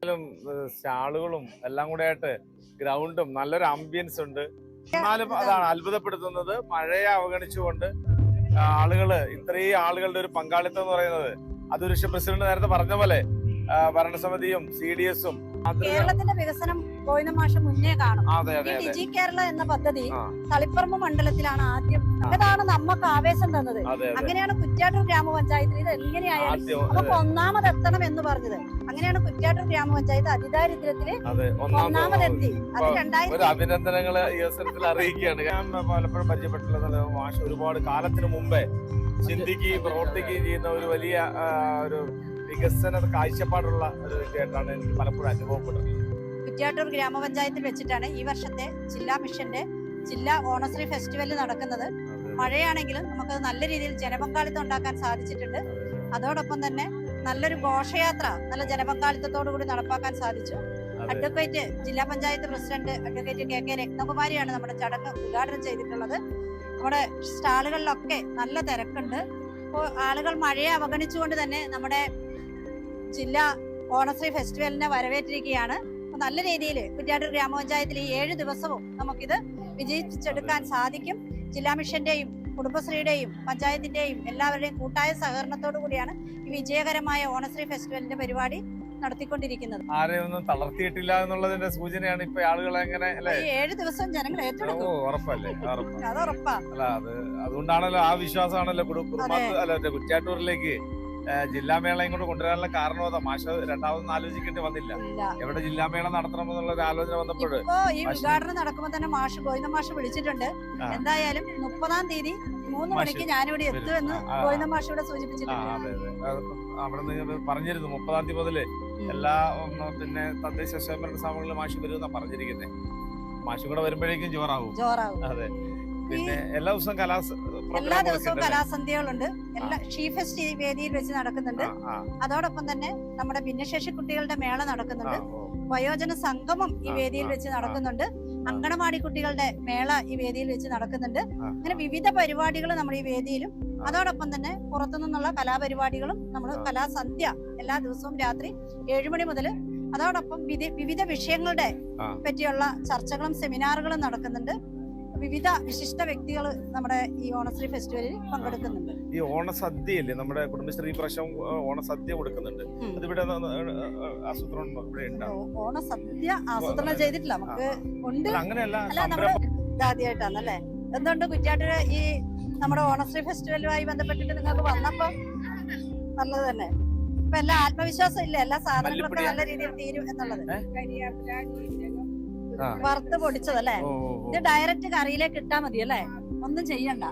സ്റ്റാളുകളും എല്ലാം കൂടെ ആയിട്ട് ഗ്രൗണ്ടും നല്ലൊരു ആംബിയൻസ് ഉണ്ട്. എന്നാലും അതാണ് അത്ഭുതപ്പെടുത്തുന്നത്, മഴയെ അവഗണിച്ചുകൊണ്ട് ഇത്രയും ആളുകളുടെ ഒരു പങ്കാളിത്തം എന്ന് പറയുന്നത്. അതുരുഷ പ്രസിഡന്റ് നേരത്തെ പറഞ്ഞ പോലെ ഭരണസമിതിയും CDS-ഉം കേരളത്തിന്റെ വികസനം ഗോവിന്ദ മാഷ് മുന്നേ കാണും. ഈ ഡിജി കേരള എന്ന പദ്ധതി തളിപ്പറമ്പ് മണ്ഡലത്തിലാണ് ആദ്യം. അതാണ് നമുക്ക് ആവേശം തന്നത്. അങ്ങനെയാണ് കുറ്റ്യാട്ടൂർ ഗ്രാമപഞ്ചായത്തിൽ ഇത് എങ്ങനെയായാലും നമുക്ക് ഒന്നാമത് എത്തണം എന്ന് പറഞ്ഞത്. അങ്ങനെയാണ് കുറ്റ്യാട്ടൂർ ഗ്രാമപഞ്ചായത്ത് അതിദാരിദ്ര്യത്തില് ഒന്നാമതെത്തി. അത് 2000 അഭിനന്ദനങ്ങള് ഈ അവസരത്തിൽ അറിയിക്കുകയാണ്. ഞാൻ പലപ്പോഴും പരിചയപ്പെട്ടുള്ളത് മാഷ് ഒരുപാട് കാലത്തിന് മുമ്പേ ചിന്തിക്കുകയും പ്രവർത്തിക്കുകയും ചെയ്യുന്ന ഒരു വലിയ ഒരു വികസന കാഴ്ചപ്പാടുള്ള ഒരു വ്യക്തിയായിട്ടാണ് എനിക്ക് പലപ്പോഴും അനുഭവപ്പെടുന്നത്. കുറ്റ്യാട്ടൂർ ഗ്രാമപഞ്ചായത്തിൽ വെച്ചിട്ടാണ് ഈ വർഷത്തെ ജില്ലാ മിഷന്റെ ജില്ലാ ഓണശ്രീ ഫെസ്റ്റിവൽ നടക്കുന്നത്. മഴയാണെങ്കിലും നമുക്ക് നല്ല രീതിയിൽ ജനപങ്കാളിത്തം ഉണ്ടാക്കാൻ സാധിച്ചിട്ടുണ്ട്. അതോടൊപ്പം തന്നെ നല്ലൊരു ഘോഷയാത്ര നല്ല ജനപങ്കാളിത്തത്തോടു കൂടി നടപ്പാക്കാൻ സാധിച്ചു. അഡ്വക്കേറ്റ് ജില്ലാ പഞ്ചായത്ത് പ്രസിഡന്റ് അഡ്വക്കേറ്റ് KK രത്നകുമാരിയാണ് നമ്മുടെ ചടങ്ങ് ഉദ്ഘാടനം ചെയ്തിട്ടുള്ളത്. നമ്മുടെ സ്റ്റാളുകളിലൊക്കെ നല്ല തിരക്കുണ്ട്. അപ്പോൾ ആളുകൾ മഴയെ അവഗണിച്ചുകൊണ്ട് തന്നെ നമ്മുടെ ജില്ലാ ഓണശ്രീ ഫെസ്റ്റിവലിനെ വരവേറ്റിരിക്കുകയാണ്. അപ്പൊ നല്ല രീതിയിൽ കുറ്റ്യാട്ടൂർ ഗ്രാമപഞ്ചായത്തിൽ ഈ 7 ദിവസവും നമുക്കിത് വിജയിപ്പിച്ചെടുക്കാൻ സാധിക്കും. ജില്ലാ മിഷന്റെയും കുടുംബശ്രീയുടെയും പഞ്ചായത്തിന്റെയും എല്ലാവരുടെയും കൂട്ടായ സഹകരണത്തോടു കൂടിയാണ് ഈ വിജയകരമായ ഓണശ്രീ ഫെസ്റ്റിവലിന്റെ പരിപാടി നടത്തിക്കൊണ്ടിരിക്കുന്നത്. ആരെയൊന്നും തളർത്തിയിട്ടില്ല എന്നുള്ളതിന്റെ സൂചനയാണ് ഇപ്പൊ ആളുകളെ എങ്ങനെ ഈ 7 ദിവസം ജനങ്ങൾ ഏറ്റെടുക്കും. ഉറപ്പല്ലേ? അത് ഉറപ്പാ. അല്ല അതുകൊണ്ടാണല്ലോ ആ വിശ്വാസമാണല്ലോ കുറ്റ്യാട്ടൂരിലേക്ക് ജില്ലാമേളയും കൊണ്ട് കൊണ്ടുവരാനുള്ള കാരണം അതാ. മാഷ് രണ്ടാമതൊന്നും ആലോചിക്കേണ്ടി വന്നില്ല. എവിടെ ജില്ലാമേള നടത്തണമെന്നുള്ള ഒരു ആലോചന വന്നപ്പോൾ ഈ ഉദ്ഘാടനം നടക്കുമ്പോൾ തന്നെ ഗോവിന്ദ മാഷ് വിളിച്ചിട്ടുണ്ട്. എന്തായാലും 30-ാം തീയതി 3 മണിക്ക് ഞാനിവിടെ എത്തുമെന്ന് ഗോവിന്ദ മാഷ് ഇവിടെ സൂചിപ്പിച്ചിട്ടുണ്ട്. അവിടെ നിന്ന് പറഞ്ഞിരുന്നു 30-ാം തീയതി മുതല് എല്ലാ പിന്നെ തദ്ദേശ സ്വയംഭരണ സ്ഥാപനങ്ങളിലും മാഷ് വരുമെന്നാ പറഞ്ഞിരിക്കുന്നത്. മാഷ് കൂടെ വരുമ്പോഴേക്കും ജോറാവും. അതെ. പിന്നെ എല്ലാ ദിവസവും കലാസന്ധ്യകളുണ്ട്. എല്ലാ ഷീഫെസ്റ്റ് വേദിയിൽ വെച്ച് നടക്കുന്നുണ്ട്. അതോടൊപ്പം തന്നെ നമ്മുടെ ഭിന്നശേഷി കുട്ടികളുടെ മേള നടക്കുന്നുണ്ട്. വയോജന സംഗമം ഈ വേദിയിൽ വെച്ച് നടക്കുന്നുണ്ട്. അങ്കണവാടി കുട്ടികളുടെ മേള ഈ വേദിയിൽ വെച്ച് നടക്കുന്നുണ്ട്. അങ്ങനെ വിവിധ പരിപാടികൾ നമ്മൾ ഈ വേദിയിലും അതോടൊപ്പം തന്നെ പുറത്തു നിന്നുള്ള കലാപരിപാടികളും നമ്മൾ കലാസന്ധ്യ എല്ലാ ദിവസവും രാത്രി 7 മണി മുതൽ അതോടൊപ്പം വിവിധ വിഷയങ്ങളുടെ പറ്റിയുള്ള ചർച്ചകളും സെമിനാറുകളും നടക്കുന്നുണ്ട്. വിവിധ വിശിഷ്ട വ്യക്തികൾ നമ്മുടെ ഈ ഓണശ്രീ ഫെസ്റ്റിവലിൽ പങ്കെടുക്കുന്നുണ്ട്. ഈ ഓണസദ്യയല്ലേ നമ്മുടെ കുടുംബശ്രീ പ്രാവശ്യം ഓണസദ്യ കൊടുക്കുന്നുണ്ട്. അതിവിടെ ആസൂത്രണം ഓണസദ്യ ആസൂത്രണം ചെയ്തിട്ടില്ല. നമുക്ക് ഉണ്ട്. അങ്ങനെയല്ല, ആദ്യമായിട്ടാണല്ലേ? എന്തുകൊണ്ട് കുറ്റ്യാട്ടൂര് ഈ നമ്മുടെ ഓണശ്രീ ഫെസ്റ്റിവലുമായി ബന്ധപ്പെട്ടിട്ട് നിങ്ങൾക്ക് വന്നപ്പോ നല്ലത് തന്നെ. ഇപ്പൊ എല്ലാ ആത്മവിശ്വാസം ഇല്ല, എല്ലാ സാധനങ്ങളൊക്കെ നല്ല രീതിയിൽ തീരും എന്നുള്ളത്. വറുത്ത് പൊടിച്ചതല്ലേ? ഇത് ഡയറക്റ്റ് കറിയിലേക്ക് ഇട്ടാ മതി അല്ലേ? ഒന്നും ചെയ്യണ്ട.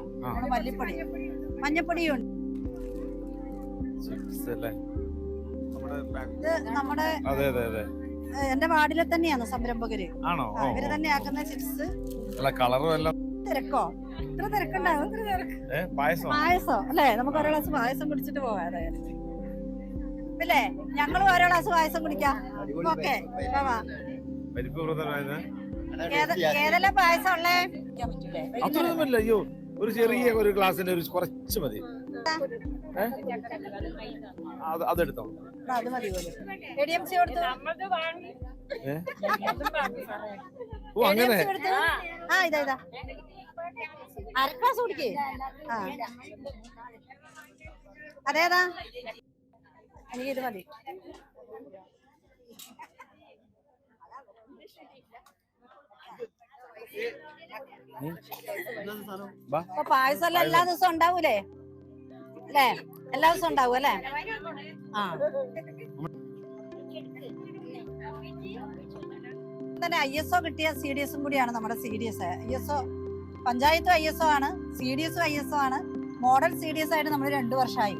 മല്ലിപ്പൊടി മഞ്ഞപ്പൊടിയും ഉണ്ട്. ഇത് നമ്മുടെ എന്റെ വാർഡിലെ തന്നെയാണ് സംരംഭകര്. ഇവര് തന്നെ ആക്കുന്ന ചിപ്സ്. തിരക്കോ? ഇത്ര തിരക്കുണ്ടാവും. പായസം അല്ലേ? നമുക്ക് ഓരോ ഗ്ലാസ് പായസം കുടിച്ചിട്ട് പോവാം. അല്ലേ? ഞങ്ങൾ ഓരോ ഗ്ലാസ് പായസം കുടിക്കാം. ഓക്കെ, ഏതെല്ലാം പായസം ഉള്ളേ? അത്രയൊന്നുമില്ല. അയ്യോ, ഒരു ചെറിയ ഒരു ഗ്ലാസിന്റെ ഒരു കുറച്ച് മതി. അതെടുത്തോ? അത് മതി. ADMC കൊടുത്തു. ഓ അങ്ങനെ. ഇതാ അര ഗ്ലാസ് കുടിക്കേ. അതേതാ? എനിക്ക് ഇത് മതി. പായസം എല്ലാം എല്ലാ ദിവസവും ഉണ്ടാവൂലേ? അല്ലേ? എല്ലാ ദിവസവും ഉണ്ടാവും അല്ലേ? തന്നെ ISO കിട്ടിയ CDS-ഉം കൂടിയാണ് നമ്മുടെ CDS. ISO പഞ്ചായത്തും ISO ആണ്, CDS-ഉം ISO ആണ്. മോഡൽ CDS ആയിട്ട് നമ്മൾ 2 വർഷമായി.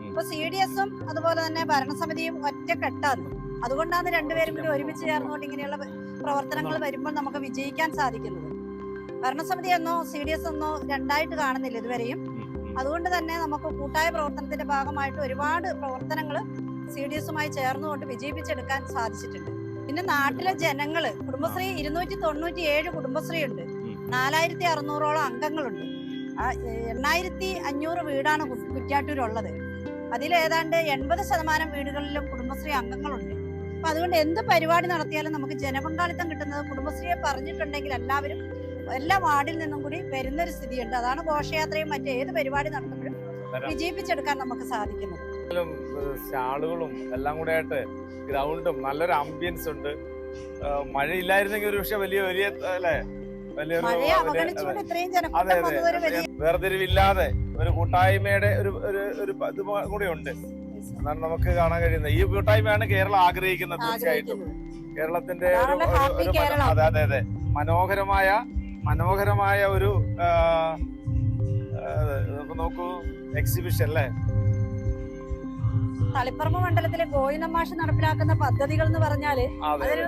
ഇപ്പൊ CDS-ഉം അതുപോലെ തന്നെ ഭരണസമിതിയും ഒറ്റക്കെട്ടാണ്. അതുകൊണ്ടാണ് രണ്ടുപേരും കൂടി ഒരുമിച്ച് ചേർന്നുകൊണ്ട് ഇങ്ങനെയുള്ള പ്രവർത്തനങ്ങൾ വരുമ്പോൾ നമുക്ക് വിജയിക്കാൻ സാധിക്കുന്നത്. ഭരണസമിതി എന്നോ CDS എന്നോ രണ്ടായിട്ട് കാണുന്നില്ല ഇതുവരെയും. അതുകൊണ്ട് തന്നെ നമുക്ക് കൂട്ടായ പ്രവർത്തനത്തിന്റെ ഭാഗമായിട്ട് ഒരുപാട് പ്രവർത്തനങ്ങൾ CDS-ഉമായി ചേർന്നുകൊണ്ട് വിജയിപ്പിച്ചെടുക്കാൻ സാധിച്ചിട്ടുണ്ട്. പിന്നെ നാട്ടിലെ ജനങ്ങള് കുടുംബശ്രീ 297 കുടുംബശ്രീ ഉണ്ട്. 4600ഓളം അംഗങ്ങളുണ്ട്. 8500 വീടാണ് കുറ്റ്യാട്ടൂരുള്ളത്. അതിൽ ഏതാണ്ട് 80% വീടുകളിലും കുടുംബശ്രീ അംഗങ്ങളുണ്ട്. അപ്പൊ അതുകൊണ്ട് എന്ത് പരിപാടി നടത്തിയാലും നമുക്ക് ജനപങ്കാളിത്തം കിട്ടുന്നത് കുടുംബശ്രീയെ പറഞ്ഞിട്ടുണ്ടെങ്കിൽ എല്ലാവരും എല്ലാ വാർഡിൽ നിന്നും കൂടി വരുന്നൊരു സ്ഥിതിയുണ്ട്. അതാണ് ഘോഷയാത്രയും മറ്റേത് പരിപാടി നടത്തുമ്പോഴും വിജയിപ്പിച്ചെടുക്കാൻ നമുക്ക് സാധിക്കുന്നത്. സ്റ്റാളുകളും എല്ലാം കൂടെ ആയിട്ട് ഗ്രൗണ്ടും നല്ലൊരു ആംബിയൻസ് ഉണ്ട്. മഴയില്ലായിരുന്നെങ്കിൽ ഒരു പക്ഷെ വലിയ അല്ലേ വലിയൊരു വേർതിരിവില്ലാതെ ഒരു കൂട്ടായ്മയുടെ ഒരു ഇത് കൂടി ഉണ്ട്. എന്നാണ് നമുക്ക് കാണാൻ കഴിയുന്നത്. ഈ കൂട്ടായ്മയാണ് കേരളം ആഗ്രഹിക്കുന്നത്. തീർച്ചയായിട്ടും കേരളത്തിന്റെ അതെ മനോഹരമായ ഒരു നോക്കൂ എക്സിബിഷൻ അല്ലേ. തളിപ്പറമ്പ് മണ്ഡലത്തിലെ ഗോവിന്ദൻ മാഷ് നടപ്പിലാക്കുന്ന പദ്ധതികൾ എന്ന് പറഞ്ഞാല് അതൊരു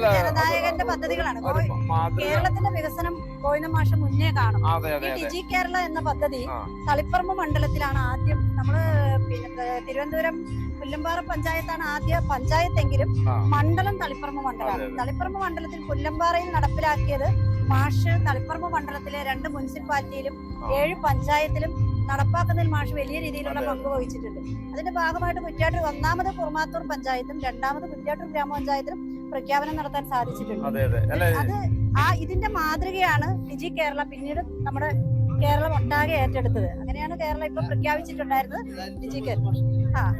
ജനനായകന്റെ പദ്ധതികളാണ്. കേരളത്തിന്റെ വികസനം ഗോവിന്ദൻ മാഷ് മുന്നേ കാണും. ഈ ഡിജി കേരള എന്ന പദ്ധതി തളിപ്പറമ്പ് മണ്ഡലത്തിലാണ് ആദ്യം. നമ്മള് പിന്നെ തിരുവനന്തപുരം പുല്ലമ്പാറ പഞ്ചായത്താണ് ആദ്യ പഞ്ചായത്തെങ്കിലും മണ്ഡലം തളിപ്പറമ്പ് മണ്ഡലമാണ്. തളിപ്പറമ്പ് മണ്ഡലത്തിൽ പുല്ലമ്പാറയിൽ നടപ്പിലാക്കിയത് മാഷ് തളിപ്പറമ്പ് മണ്ഡലത്തിലെ 2 മുനിസിപ്പാലിറ്റിയിലും 7 പഞ്ചായത്തിലും നടപ്പാക്കുന്നതിൽ മാഷ് വലിയ രീതിയിലുള്ള പങ്ക് വഹിച്ചിട്ടുണ്ട്. അതിന്റെ ഭാഗമായിട്ട് കുറ്റ്യാട്ടൂർ 1ാമത് കുറുമാത്തൂർ പഞ്ചായത്തും 2ാമത് കുറ്റ്യാട്ടൂർ ഗ്രാമപഞ്ചായത്തിലും പ്രഖ്യാപനം നടത്താൻ സാധിച്ചിട്ടുണ്ട്. അത് ഇതിന്റെ മാതൃകയാണ് ഡിജി കേരള പിന്നീട് നമ്മുടെ കേരളം ഒട്ടാകെ ഏറ്റെടുത്തത്. അങ്ങനെയാണ് കേരളം ഇപ്പൊ പ്രഖ്യാപിച്ചിട്ടുണ്ടായിരുന്നത് ഡിജി കേരള.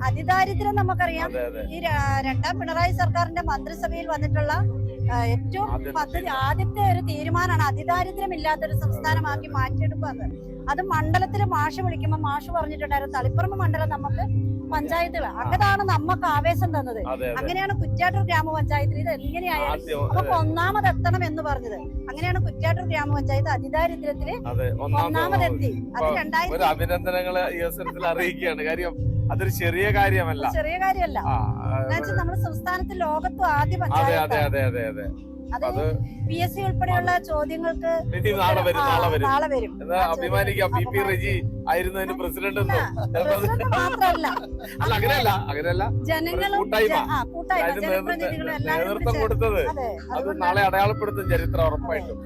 അതിദാരിദ്ര്യം നമുക്കറിയാം. ഈ 2ാം പിണറായി സർക്കാരിന്റെ മന്ത്രിസഭയിൽ വന്നിട്ടുള്ള ഏറ്റവും പദ്ധതി ആദ്യത്തെ ഒരു തീരുമാനമാണ് അതിദാരിദ്ര്യം ഇല്ലാത്തൊരു സംസ്ഥാനമാക്കി മാറ്റിയെടുക്കുക. അത് മണ്ഡലത്തില് മാഷ് വിളിക്കുമ്പോൾ മാഷ് പറഞ്ഞിട്ടുണ്ടായിരുന്നു തളിപ്പറമ്പ് മണ്ഡലം നമുക്ക് പഞ്ചായത്തുകൾ അതാണ് നമുക്ക് ആവേശം തന്നത്. അങ്ങനെയാണ് കുറ്റ്യാട്ടൂർ ഗ്രാമപഞ്ചായത്തിൽ ഇത് എങ്ങനെയായാലും നമുക്ക് 1ാമത് എത്തണം എന്ന് പറഞ്ഞത്. അങ്ങനെയാണ് കുറ്റ്യാട്ടൂർ ഗ്രാമപഞ്ചായത്ത് അതിദാരിദ്ര്യത്തില് 1ാമതെത്തി. അത് 2000 അഭിനന്ദനങ്ങൾ ഈ അവസരത്തിൽ അറിയിക്കുകയാണ്. കാര്യം അതൊരു ചെറിയ കാര്യമല്ല. നമ്മുടെ സംസ്ഥാനത്ത് ലോകത്തും ആദ്യ പഞ്ചായത്ത്. അത് PSC ഉൾപ്പെടെയുള്ള ചോദ്യങ്ങൾക്ക് നാളെ വരും. അഭിമാനിക്കാം. പി പി റെജി ആയിരുന്നതിന് പ്രസിഡന്റ് അങ്ങനെയല്ല ജനങ്ങളും നേതൃത്വം കൊടുത്തത് അത് നാളെ അടയാളപ്പെടുത്തും ചരിത്രം ഉറപ്പായിട്ടും.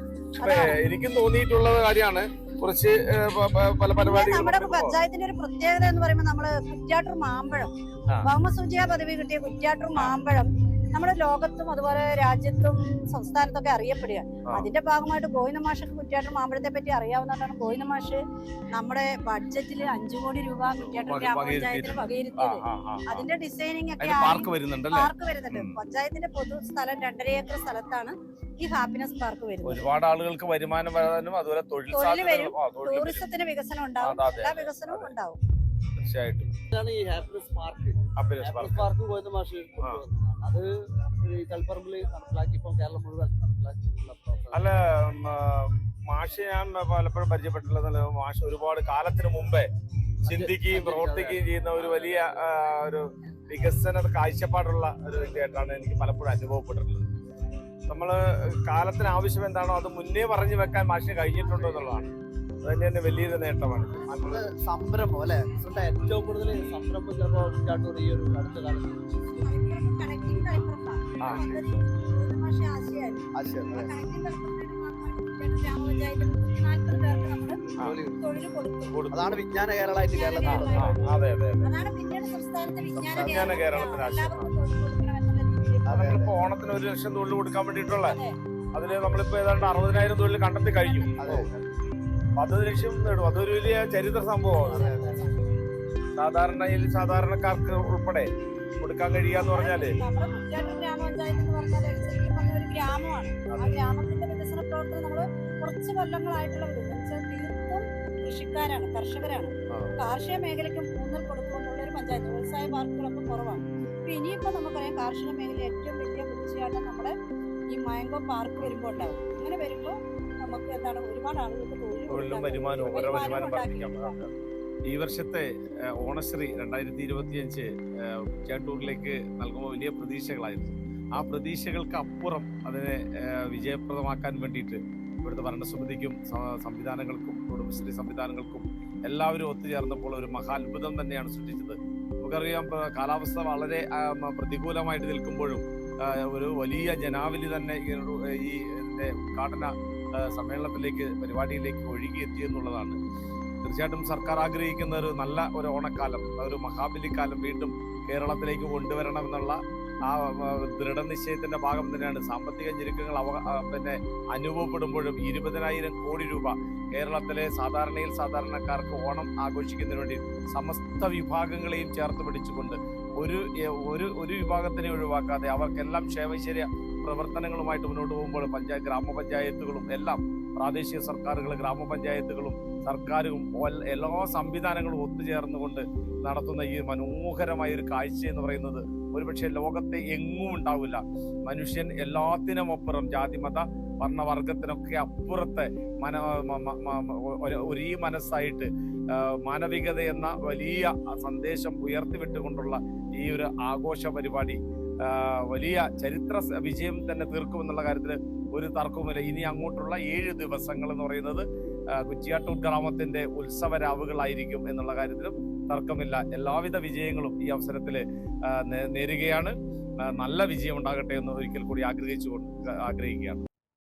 എനിക്കും തോന്നിയിട്ടുള്ള കാര്യമാണ്. കുറച്ച് പല പരിപാടികൾ നമ്മുടെ പഞ്ചായത്തിന്റെ ഒരു പ്രത്യേകത എന്ന് പറയുമ്പോൾ നമ്മള് കുറ്റ്യാട്ടൂർ മാമ്പഴം ഭൗമസൂചിക പദവി കിട്ടിയ കുറ്റ്യാട്ടൂർ മാമ്പഴം നമ്മുടെ ലോകത്തും അതുപോലെ രാജ്യത്തും സംസ്ഥാനത്തൊക്കെ അറിയപ്പെടുക. അതിന്റെ ഭാഗമായിട്ട് ഗോവിന്ദൻ മാഷക്ക് കുറ്റ്യാട്ടൂർ മാമ്പഴത്തെ പറ്റി അറിയാവുന്നതാണ്. ഗോവിന്ദൻ മാഷ് നമ്മുടെ ബഡ്ജറ്റിൽ 5 കോടി രൂപ കുറ്റ്യാട്ടൂർ ഗ്രാമപഞ്ചായത്തിന് വകയിരുത്തിയത്. അതിന്റെ ഡിസൈനിങ് ഒക്കെ പാർക്ക് വരുന്നുണ്ട്. പഞ്ചായത്തിന്റെ പൊതു സ്ഥലം 2.5 ഏക്കർ സ്ഥലത്താണ് ഈ ഹാപ്പിനെസ് പാർക്ക് വരുന്നത്. ഒരുപാട് ആളുകൾക്ക് വരുമാനം വരാനും അതുപോലെ തൊഴിൽ വരും. ടൂറിസത്തിന് വികസനം ഉണ്ടാവും. എല്ലാ വികസനവും ഉണ്ടാവും. തീർച്ചയായിട്ടും ഈ ഹാപ്പിനെസ് പാർക്ക് ഗോവിന്ദൻ മാഷ് അത് തളിപ്പറമ്പിൽ നടപ്പിലാക്കിയപ്പോൾ കേരളം മുഴുവൻ നടപ്പിലാക്കിയിട്ടുള്ള അല്ല മാഷ് ഞാൻ പലപ്പോഴും പരിചയപ്പെട്ടിട്ടുള്ളത് മാഷ് ഒരുപാട് കാലത്തിന് മുമ്പേ ചിന്തിക്കുകയും പ്രവർത്തിക്കുകയും ചെയ്യുന്ന ഒരു വലിയ ഒരു വികസന കാഴ്ചപ്പാടുള്ള ഒരു വ്യക്തിയായിട്ടാണ് എനിക്ക് പലപ്പോഴും അനുഭവപ്പെട്ടിട്ടുള്ളത്. നമ്മള് കാലത്തിന് ആവശ്യം എന്താണോ അത് മുന്നേ പറഞ്ഞു വെക്കാൻ മാഷിന് കഴിഞ്ഞിട്ടുണ്ടോ എന്നുള്ളതാണ്. അത് തന്നെ വലിയൊരു നേട്ടമാണ്. സംരംഭം അല്ലെ ഏറ്റവും കൂടുതൽ സംരംഭം ചിലപ്പോൾ ഈ ഒരു അടുത്ത കാലത്ത് അതാണ് വിജ്ഞാന കേരളമായിട്ട് നമ്മളിപ്പോ ഓണത്തിന് 1 ലക്ഷം തൊഴിൽ കൊടുക്കാൻ വേണ്ടിയിട്ടുള്ള അതില് നമ്മളിപ്പോ ഏതാണ്ട് 60,000 തൊഴിൽ കണ്ടെത്തി കഴിഞ്ഞു. 10 ലക്ഷം നേടും. അതൊരു വലിയ ചരിത്ര സംഭവമാണ്. സാധാരണക്കാർക്ക് ഉൾപ്പെടെ കൊടുക്കാൻ കഴിയാന്ന് പറഞ്ഞാല് ഒരു ഗ്രാമമാണ്. ആ ഗ്രാമത്തിന്റെ വികസന പ്രവർത്തനം നമ്മള് കുറച്ച് കൊല്ലങ്ങളായിട്ടുള്ള തീർത്തും കൃഷിക്കാരാണ്, കർഷകരാണ്. കാർഷിക മേഖലയ്ക്കും ഊന്നൽ കൊടുത്തുകൊണ്ടുള്ള ഒരു പഞ്ചായത്ത്. വ്യവസായ പാർക്കുകളൊക്കെ കുറവാണ്. അപ്പൊ ഇനിയിപ്പോ നമുക്കറിയാം കാർഷിക മേഖല ഏറ്റവും വലിയ കുതിച്ചുചാട്ടം നമ്മുടെ ഈ മാംഗോ പാർക്ക് വരുമ്പോ ഉണ്ടാവും. അങ്ങനെ വരുമ്പോ നമുക്ക് എന്താണ് ഒരുപാട് ആളുകൾക്ക് തൊഴിലും വരുമാനവും വർദ്ധിക്കാം. ഈ വർഷത്തെ ഓണശ്രീ 2025 കുറ്റ്യാട്ടൂരിലേക്ക് നൽകുമ്പോൾ വലിയ പ്രതീക്ഷകളായിരുന്നു. ആ പ്രതീക്ഷകൾക്ക് അപ്പുറം അതിനെ വിജയപ്രദമാക്കാൻ വേണ്ടിയിട്ട് ഇവിടുത്തെ ഭരണസമിതിക്കും സംവിധാനങ്ങൾക്കും കുടുംബശ്രീ സംവിധാനങ്ങൾക്കും എല്ലാവരും ഒത്തുചേർന്നപ്പോൾ ഒരു മഹാത്ഭുതം തന്നെയാണ് സൃഷ്ടിച്ചത്. നമുക്കറിയാം കാലാവസ്ഥ വളരെ പ്രതികൂലമായിട്ട് നിൽക്കുമ്പോഴും ഒരു വലിയ ജനാവലി തന്നെ ഈ ഉദ്ഘാടന സമ്മേളനത്തിലേക്ക് പരിപാടിയിലേക്ക് ഒഴുകിയെത്തി എന്നുള്ളതാണ്. തീർച്ചയായിട്ടും സർക്കാർ ആഗ്രഹിക്കുന്ന ഒരു നല്ല ഒരു ഓണക്കാലം, ഒരു മഹാബലിക്കാലം വീണ്ടും കേരളത്തിലേക്ക് കൊണ്ടുവരണമെന്നുള്ള ആ ദൃഢനിശ്ചയത്തിന്റെ ഭാഗം തന്നെയാണ്. സാമ്പത്തിക ഞെരുക്കങ്ങൾ പിന്നെ അനുഭവപ്പെടുമ്പോഴും 20,000 കോടി രൂപ കേരളത്തിലെ സാധാരണക്കാർക്ക് ഓണം ആഘോഷിക്കുന്നതിന് വേണ്ടി സമസ്ത വിഭാഗങ്ങളെയും ചേർത്ത് പിടിച്ചുകൊണ്ട് ഒരു വിഭാഗത്തിനെ ഒഴിവാക്കാതെ അവർക്കെല്ലാം ക്ഷേമൈശ്വര്യ പ്രവർത്തനങ്ങളുമായിട്ട് മുന്നോട്ട് പോകുമ്പോൾ ഗ്രാമപഞ്ചായത്തുകളും എല്ലാം പ്രാദേശിക സർക്കാരുകൾ, ഗ്രാമപഞ്ചായത്തുകളും സർക്കാരും എല്ലാ സംവിധാനങ്ങളും ഒത്തുചേർന്നുകൊണ്ട് നടത്തുന്ന ഈ മനോഹരമായ ഒരു കാഴ്ച എന്ന് പറയുന്നത് ഒരുപക്ഷെ ലോകത്തെ എങ്ങും ഉണ്ടാവില്ല. മനുഷ്യൻ എല്ലാത്തിനും അപ്പുറം, ജാതിമത വർണ്ണവർഗത്തിനൊക്കെ അപ്പുറത്തെ ഒരേ മനസ്സായിട്ട് മാനവികത എന്ന വലിയ സന്ദേശം ഉയർത്തിവിട്ടുകൊണ്ടുള്ള ഈ ഒരു ആഘോഷ പരിപാടി വലിയ ചരിത്ര വിജയം തന്നെ തീർക്കുമെന്നുള്ള കാര്യത്തിൽ ഒരു തർക്കവുമില്ല. ഇനി അങ്ങോട്ടുള്ള 7 ദിവസങ്ങൾ എന്ന് പറയുന്നത് കുറ്റിയാട്ടൂർ ഗ്രാമത്തിന്റെ ഉത്സവരാവുകളായിരിക്കും എന്നുള്ള കാര്യത്തിലും തർക്കമില്ല. എല്ലാവിധ വിജയങ്ങളും ഈ അവസരത്തിൽ നേരുകയാണ്. നല്ല വിജയം ഉണ്ടാകട്ടെ എന്ന് ഒരിക്കൽ കൂടി ആഗ്രഹിക്കുകയാണ്.